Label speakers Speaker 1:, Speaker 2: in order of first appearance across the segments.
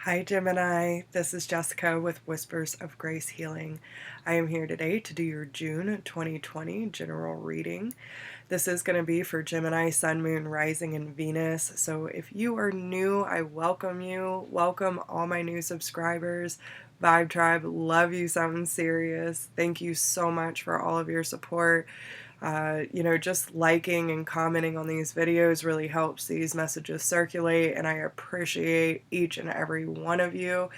Speaker 1: Hi Gemini, this is Jessica with Whispers of Grace Healing. I am here today to do your June 2020 general reading. This is going to be for Gemini, Sun, Moon, Rising, and Venus. So if you are new, I welcome you. Welcome all my new subscribers. Vibe Tribe, love you something serious. Thank you so much for all of your support. Just liking and commenting on these videos really helps these messages circulate, and I appreciate each and every one of you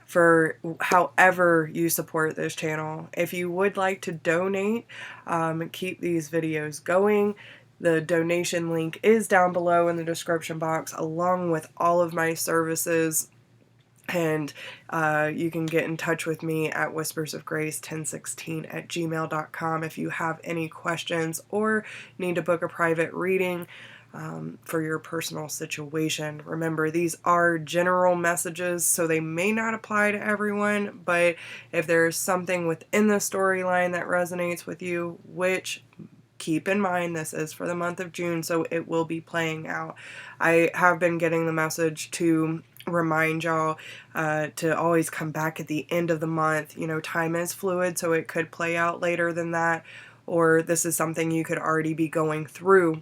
Speaker 1: for however you support this channel. If you would like to donate, keep these videos going, the donation link is down below in the description box, along with all of my services. And you can get in touch with me at whispersofgrace1016@gmail.com if you have any questions or need to book a private reading for your personal situation. Remember, these are general messages, so they may not apply to everyone, but if there's something within the storyline that resonates with you, which, keep in mind, this is for the month of June, so it will be playing out. I have been getting the message to remind y'all to always come back at the end of the month. You know, time is fluid, so it could play out later than that, or this is something you could already be going through.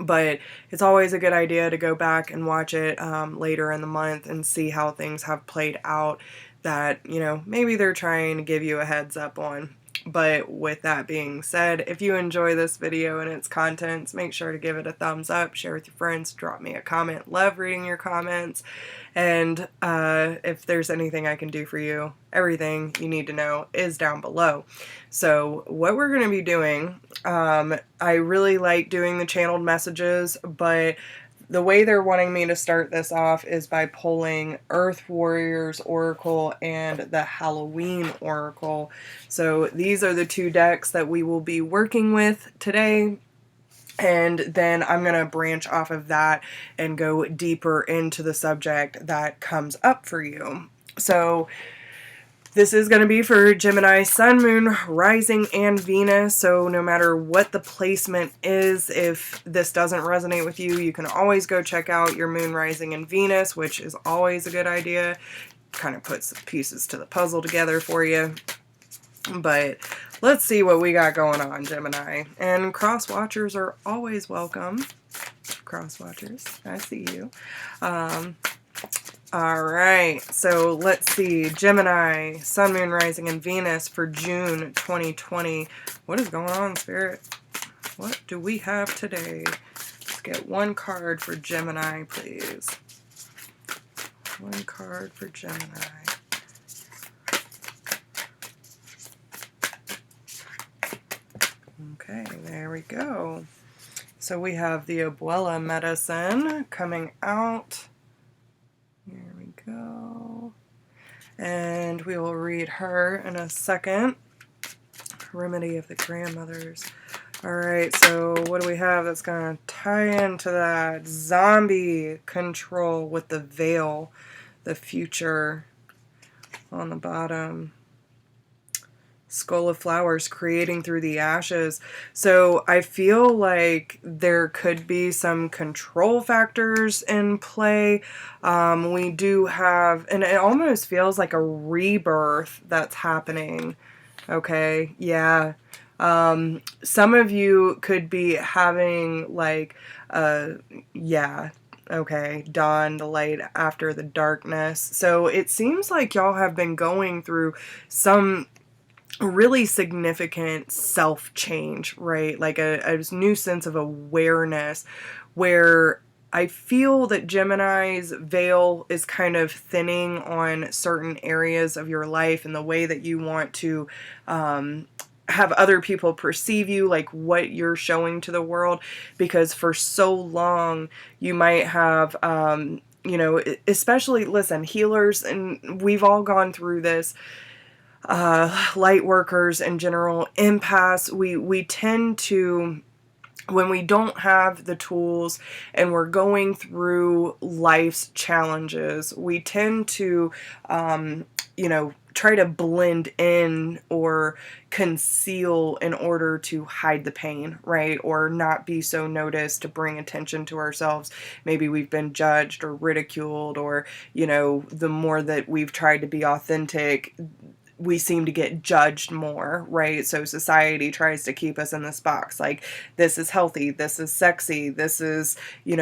Speaker 1: But it's always a good idea to go back and watch it later in the month and see how things have played out that, maybe they're trying to give you a heads up on. But with that being said, if you enjoy this video and its contents, make sure to give it a thumbs up, share with your friends, drop me a comment. Love reading your comments. And if there's anything I can do for you, everything you need to know is down below. So what we're going to be doing, I really like doing the channeled messages, but the way they're wanting me to start this off is by pulling Earth Warriors Oracle and the Halloween Oracle. So these are the two decks that we will be working with today. And then I'm going to branch off of that and go deeper into the subject that comes up for you. So this is going to be for Gemini, Sun, Moon, Rising, and Venus. So no matter what the placement is, if this doesn't resonate with you, you can always go check out your Moon, Rising, and Venus, which is always a good idea. Kind of puts the pieces to the puzzle together for you. But let's see what we got going on, Gemini. And cross watchers are always welcome. Cross watchers, I see you. All right, so let's see. Gemini, Sun, Moon, Rising, and Venus for June 2020. What is going on, Spirit? What do we have today? Let's get one card for Gemini, please. One card for Gemini. Okay, there we go. So we have the Abuela medicine coming out. Here we go. And we will read her in a second. Remedy of the grandmothers. Alright, so what do we have that's going to tie into that? Zombie control with the veil. The future on the bottom. Skull of Flowers, creating through the ashes. So I feel like there could be some control factors in play. We do have, and it almost feels like a rebirth that's happening. Okay, yeah. Some of you could be having like, okay, dawn, the light after the darkness. So it seems like y'all have been going through some really significant self-change, right? Like a new sense of awareness where I feel that Gemini's veil is kind of thinning on certain areas of your life and the way that you want to have other people perceive you, like what you're showing to the world, because for so long you might have especially, listen, healers, and we've all gone through this, light workers in general, empaths, we tend to, when we don't have the tools and we're going through life's challenges, we tend to, try to blend in or conceal in order to hide the pain, right? Or not be so noticed to bring attention to ourselves. Maybe we've been judged or ridiculed, or, the more that we've tried to be authentic, we seem to get judged more, right? So society tries to keep us in this box. Like, this is healthy, this is sexy, this is,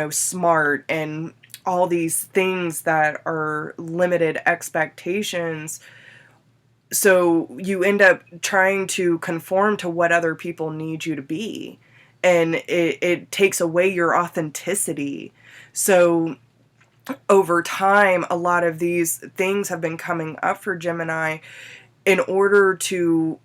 Speaker 1: smart, and all these things that are limited expectations. So you end up trying to conform to what other people need you to be. And it takes away your authenticity. So over time, a lot of these things have been coming up for Gemini in order to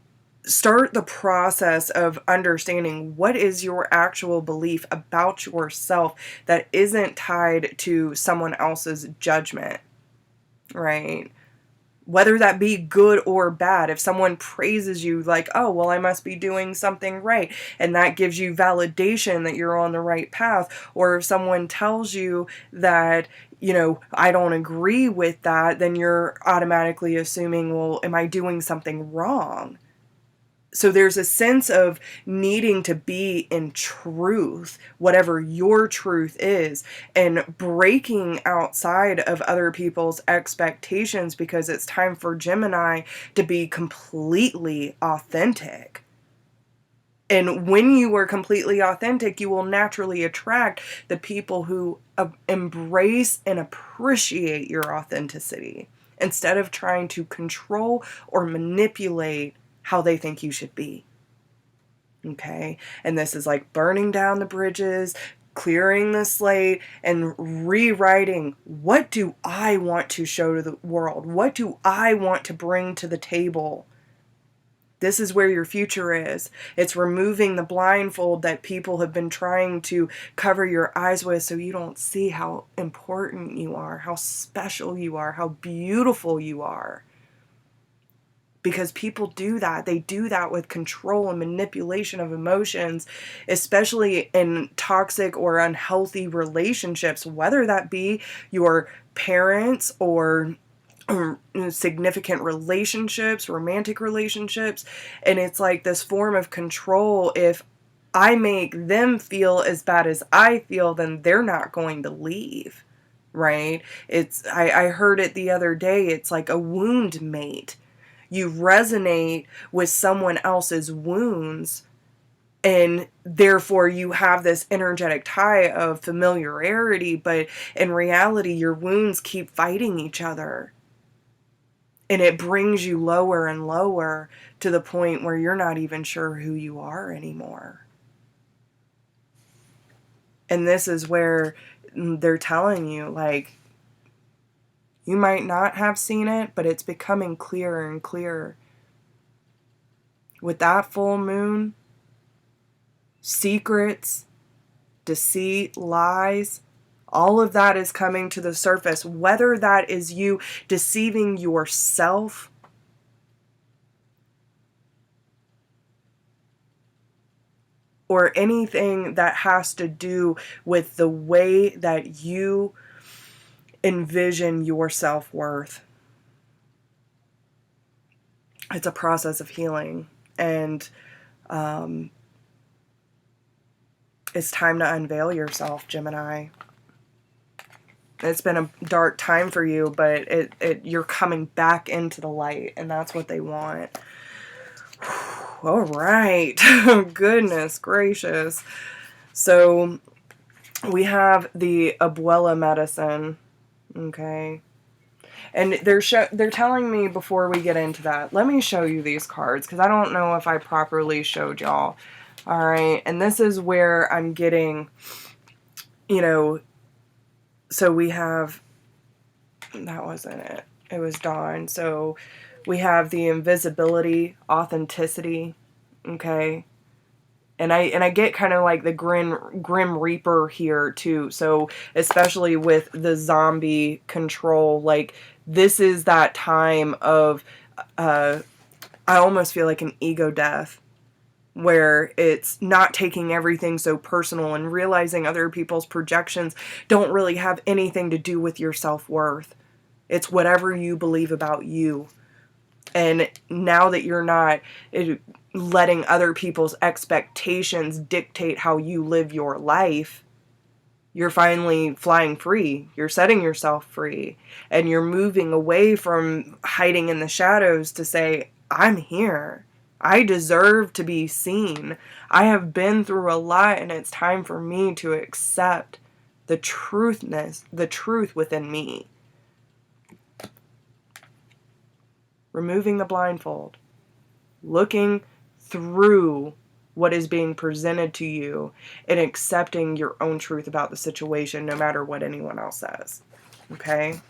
Speaker 1: start the process of understanding what is your actual belief about yourself that isn't tied to someone else's judgment, right? Whether that be good or bad. If someone praises you like, oh, well, I must be doing something right, and that gives you validation that you're on the right path. Or if someone tells you that, I don't agree with that, then you're automatically assuming, well, am I doing something wrong? So there's a sense of needing to be in truth, whatever your truth is, and breaking outside of other people's expectations, because it's time for Gemini to be completely authentic. And when you are completely authentic, you will naturally attract the people who embrace and appreciate your authenticity, instead of trying to control or manipulate how they think you should be. Okay? And this is like burning down the bridges, clearing the slate, and rewriting, what do I want to show to the world? What do I want to bring to the table? This is where your future is. It's removing the blindfold that people have been trying to cover your eyes with, so you don't see how important you are, how special you are, how beautiful you are. Because people do that. They do that with control and manipulation of emotions, especially in toxic or unhealthy relationships, whether that be your parents or significant relationships, romantic relationships. And it's like this form of control. If I make them feel as bad as I feel, then they're not going to leave, right? I heard it the other day. It's like a wound mate. You resonate with someone else's wounds, and therefore you have this energetic tie of familiarity, but in reality your wounds keep fighting each other. And it brings you lower and lower to the point where you're not even sure who you are anymore. And this is where they're telling you, like, you might not have seen it, but it's becoming clearer and clearer. With that full moon, secrets, deceit, lies, all of that is coming to the surface. Whether that is you deceiving yourself, or anything that has to do with the way that you envision your self-worth. It's a process of healing, and it's time to unveil yourself, Gemini. It's been a dark time for you, but you're coming back into the light, and that's what they want. All right. Goodness gracious. So we have the Abuela medicine. Okay. And they're telling me, before we get into that, let me show you these cards, because I don't know if I properly showed y'all. All right. And this is where I'm getting, so we have, that wasn't it. It was Dawn. So we have the invisibility, authenticity. Okay. And I get kind of like the Grim Reaper here too. So especially with the zombie control, like, this is that time of, I almost feel like an ego death, where it's not taking everything so personal and realizing other people's projections don't really have anything to do with your self-worth. It's whatever you believe about you. And now that you're not letting other people's expectations dictate how you live your life, you're finally flying free. You're setting yourself free. And you're moving away from hiding in the shadows to say, I'm here. I deserve to be seen. I have been through a lot, and it's time for me to accept the truth within me. Removing the blindfold. Looking through what is being presented to you and accepting your own truth about the situation, no matter what anyone else says. Okay?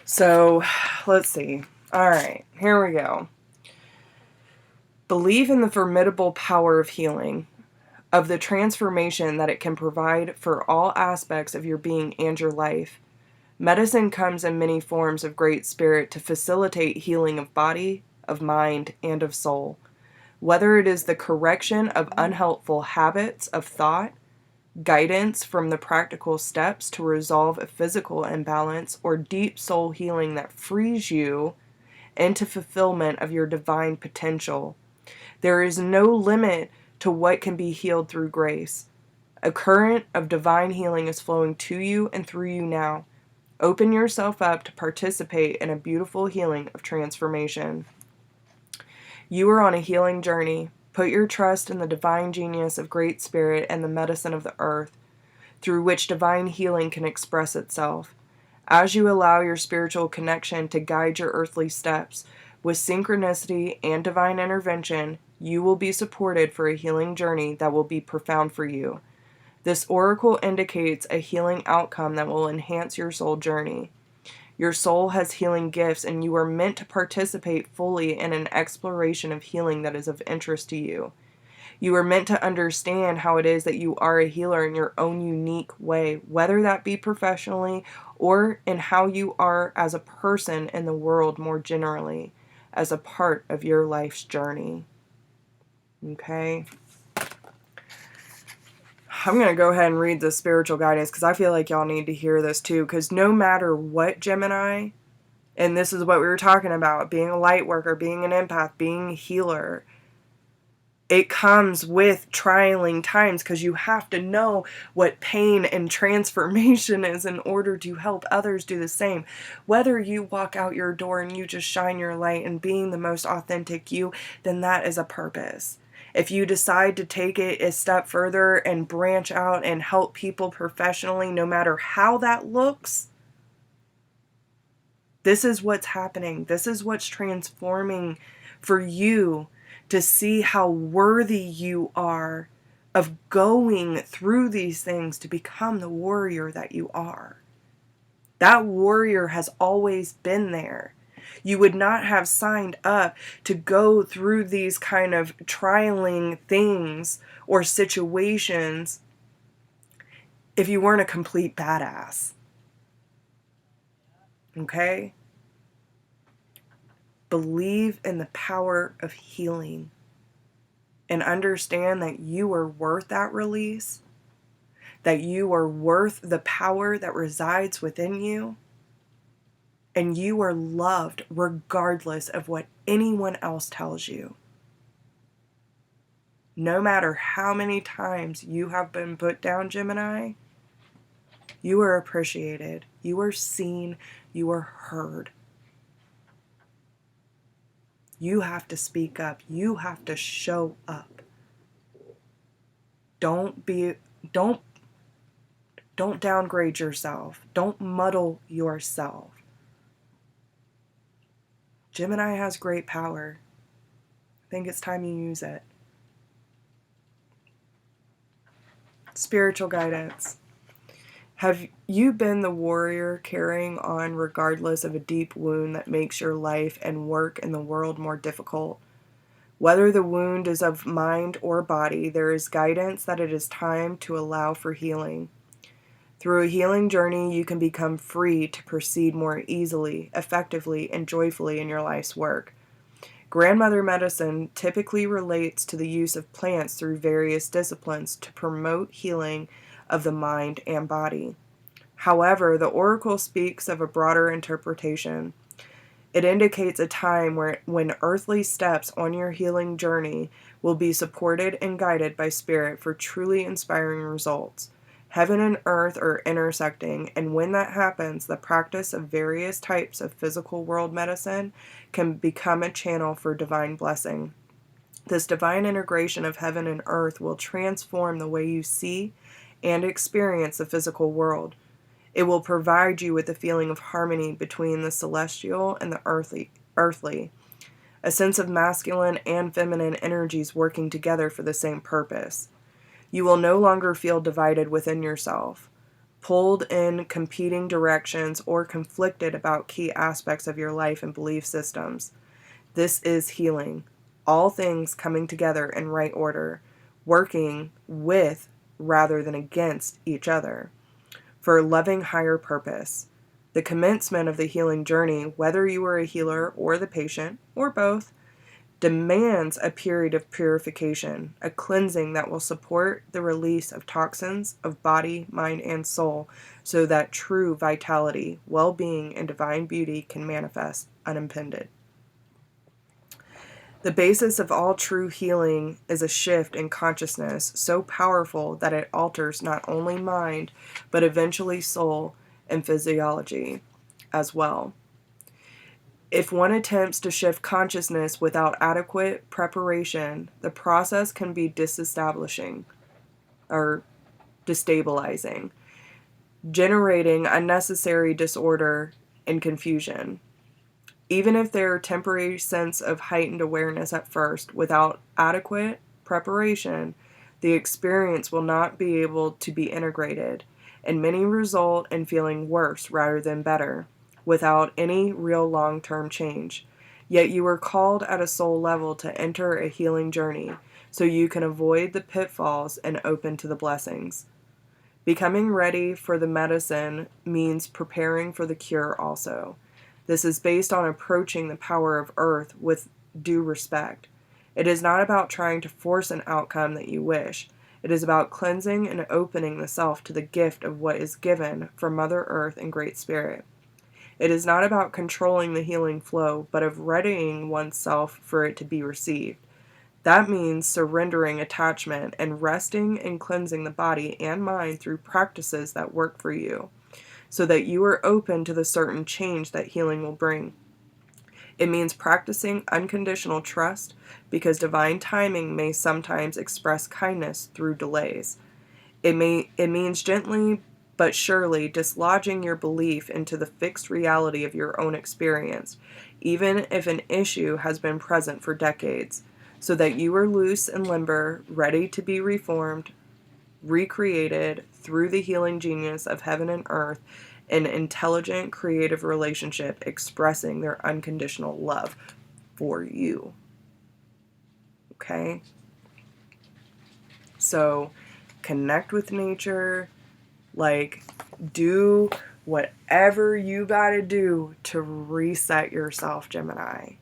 Speaker 1: So, let's see. All right, here we go. Believe in the formidable power of healing, of the transformation that it can provide for all aspects of your being and your life. Medicine comes in many forms of Great Spirit to facilitate healing of body, of mind, and of soul. Whether it is the correction of unhelpful habits of thought, guidance from the practical steps to resolve a physical imbalance, or deep soul healing that frees you into fulfillment of your divine potential, there is no limit to what can be healed through grace. A current of divine healing is flowing to you and through you now. Open yourself up to participate in a beautiful healing of transformation. You are on a healing journey. Put your trust in the divine genius of Great Spirit and the medicine of the earth, through which divine healing can express itself. As you allow your spiritual connection to guide your earthly steps, with synchronicity and divine intervention, you will be supported for a healing journey that will be profound for you. This oracle indicates a healing outcome that will enhance your soul journey. Your soul has healing gifts, and you are meant to participate fully in an exploration of healing that is of interest to you. You are meant to understand how it is that you are a healer in your own unique way, whether that be professionally or in how you are as a person in the world more generally, as a part of your life's journey. Okay? I'm going to go ahead and read the spiritual guidance because I feel like y'all need to hear this too, because no matter what, Gemini, and this is what we were talking about, being a light worker, being an empath, being a healer, it comes with trialing times because you have to know what pain and transformation is in order to help others do the same. Whether you walk out your door and you just shine your light and being the most authentic you, then that is a purpose. If you decide to take it a step further and branch out and help people professionally, no matter how that looks, this is what's happening. This is what's transforming for you to see how worthy you are of going through these things to become the warrior that you are. That warrior has always been there. You would not have signed up to go through these kind of trialing things or situations if you weren't a complete badass. Okay? Believe in the power of healing and understand that you are worth that release, that you are worth the power that resides within you, and you are loved regardless of what anyone else tells you. No matter how many times you have been put down, Gemini, you are appreciated, you are seen, you are heard. You have to speak up. You have to show up. Don't downgrade yourself. Don't muddle yourself. Gemini has great power. I think it's time you use it. Spiritual guidance. Have you been the warrior carrying on regardless of a deep wound that makes your life and work in the world more difficult? Whether the wound is of mind or body, there is guidance that it is time to allow for healing. Through a healing journey, you can become free to proceed more easily, effectively, and joyfully in your life's work. Grandmother medicine typically relates to the use of plants through various disciplines to promote healing of the mind and body. However, the oracle speaks of a broader interpretation. It indicates a time when earthly steps on your healing journey will be supported and guided by Spirit for truly inspiring results. Heaven and earth are intersecting, and when that happens, the practice of various types of physical world medicine can become a channel for divine blessing. This divine integration of heaven and earth will transform the way you see and experience the physical world. It will provide you with a feeling of harmony between the celestial and the earthly, a sense of masculine and feminine energies working together for the same purpose. You will no longer feel divided within yourself, pulled in competing directions, or conflicted about key aspects of your life and belief systems. This is healing, all things coming together in right order, working with rather than against each other, for a loving higher purpose. The commencement of the healing journey, whether you are a healer or the patient, or both, demands a period of purification, a cleansing that will support the release of toxins of body, mind, and soul, so that true vitality, well-being, and divine beauty can manifest unimpeded. The basis of all true healing is a shift in consciousness so powerful that it alters not only mind, but eventually soul and physiology as well. If one attempts to shift consciousness without adequate preparation, the process can be disestablishing or destabilizing, generating unnecessary disorder and confusion. Even if there are temporary sense of heightened awareness at first, without adequate preparation, the experience will not be able to be integrated, and many result in feeling worse rather than better, without any real long-term change. Yet you are called at a soul level to enter a healing journey, so you can avoid the pitfalls and open to the blessings. Becoming ready for the medicine means preparing for the cure also. This is based on approaching the power of earth with due respect. It is not about trying to force an outcome that you wish. It is about cleansing and opening the self to the gift of what is given from Mother Earth and Great Spirit. It is not about controlling the healing flow, but of readying oneself for it to be received. That means surrendering attachment and resting and cleansing the body and mind through practices that work for you, so that you are open to the certain change that healing will bring. It means practicing unconditional trust, because divine timing may sometimes express kindness through delays. It means gently but surely dislodging your belief into the fixed reality of your own experience, even if an issue has been present for decades, so that you are loose and limber, ready to be reformed, recreated through the healing genius of heaven and earth, an intelligent, creative relationship expressing their unconditional love for you. Okay? So, connect with nature, do whatever you gotta do to reset yourself, Gemini.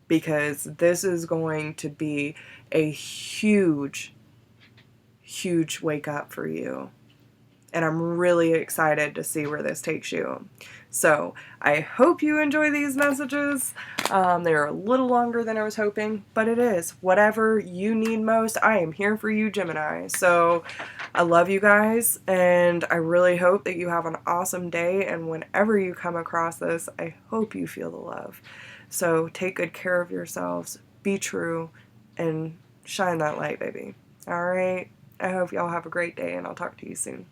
Speaker 1: Because this is going to be a huge wake up for you. And I'm really excited to see where this takes you. So I hope you enjoy these messages. They're a little longer than I was hoping, but it is. Whatever you need most, I am here for you, Gemini. So I love you guys, and I really hope that you have an awesome day. And whenever you come across this, I hope you feel the love. So take good care of yourselves, be true, and shine that light, baby. All right? I hope y'all have a great day, and I'll talk to you soon.